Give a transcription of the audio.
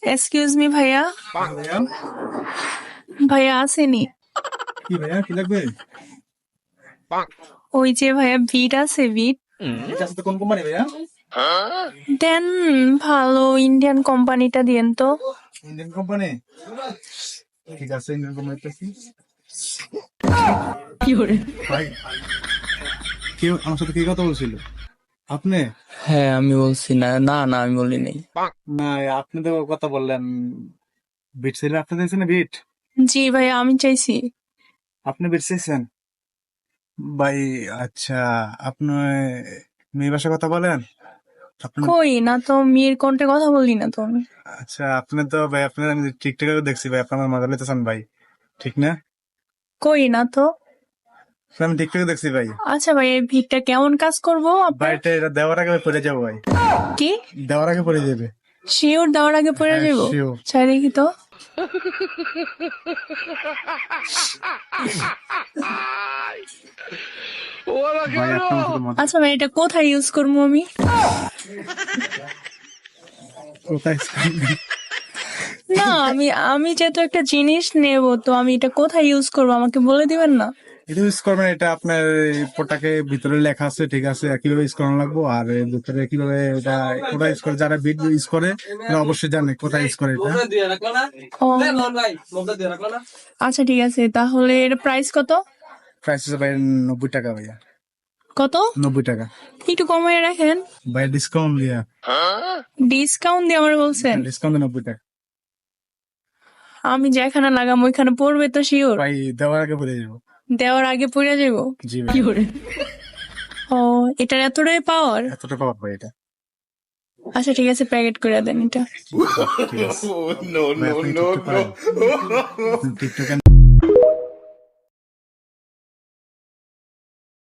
Excuse me ভাইয়া, ভাইয়া ভাইয়া আসেনি? কি ভাইয়া কি লাগবে? ওই যে ভাইয়া বিট আছে, বিট এটা আছে তো কোন কোম্পানি ভাইয়া? দেন, ভালো ইন্ডিয়ান কোম্পানিটা দিয়েন তো। ইন্ডিয়ান কোম্পানি, ঠিক আছে ইন্ডিয়ান কোম্পানি। ভাই কেউ আমার সাথে কি কথা বলছিল? আপনি? হ্যাঁ আমি বলছি না, না না আমি বলি নাই। না, আপনি তো কথা বললেন বিট ছিল, আপনি দিয়েছেন বিট? জি ভাইয়া, আমি চাইছি। আপনি বিট চাইছেন ভাই? আচ্ছা, আপনি মেয়ে ভাষায় কথা বলেন? আপনি? কই না তো, মেয়ের কণ্ঠে কথা বলি না তো আমি। আচ্ছা, আপনি তো ভাই, আপনার আমি টিকটকে দেখছি ভাই, আপনি আমার মজা নিতেছেন ভাই, ঠিক না? কই না তো। আমি টিকটকে দেখছি ভাই। আচ্ছা ভাই, এই ভিড়টা কেমন কাজ করবো আপনার? ভাই এটা দেওয়ার আগে পড়ে যাবো ভাই, কি দেওয়ার আগে পড়ে যাবে। শিওর দেওয়ার আগে পড়ে হ্যাঁ, যাবো? sure। চাই দেখি তো। ভাই আপনার সাথে মজা আচ্ছা ভাই, এটা কোথায় ইউজ করবো আমি? কোথায়? না, আমি যেহেতু একটা জিনিস নেব, তো আমি এটা কোথায় ইউজ করবো আমাকে বলে দিবেন না? এটা ইউজ করবেন, এটা আপনার প্রোডাক্টে ভিতরে লেখা আছে, ঠিক আছে, কিভাবে ইউজ করানো লাগবো, আর এর ভিতরে কিভাবে এটা কোথায় ইউজ করে, যারা ভিডিও ইউজ করে তারা অবশ্যই জানে কোথায় ইউজ করে এটা। ও, আচ্ছা ঠিক আছে, তাহলে এর প্রাইস কত? প্রাইস হচ্ছে ভাই 90 টাকা ভাইয়া। কত? 90 টাকা একটু কমিয়ে রাখেন। ভাই, ডিসকাউন্ট দিয়া, ডিসকাউন্ট দিয়ে আমার বলছেন? ডিসকাউন্ট 90 টাকা আমি যেখানে লাগাম ওইখানে পড়বে তো শিওর? ভাই, দেওয়ার আগে বলে যাবো। দেওয়ার আগে পড়ে যাবো? জি ভাই, ও, এটার এতটাই পাওয়ার? এতটা পাওয়ার ভাই এটা। আচ্ছা ঠিক আছে, প্যাকেট করে দেন এটা। ঠিক আছে ভাই, আপনি টিকটক করেন? টিকটকে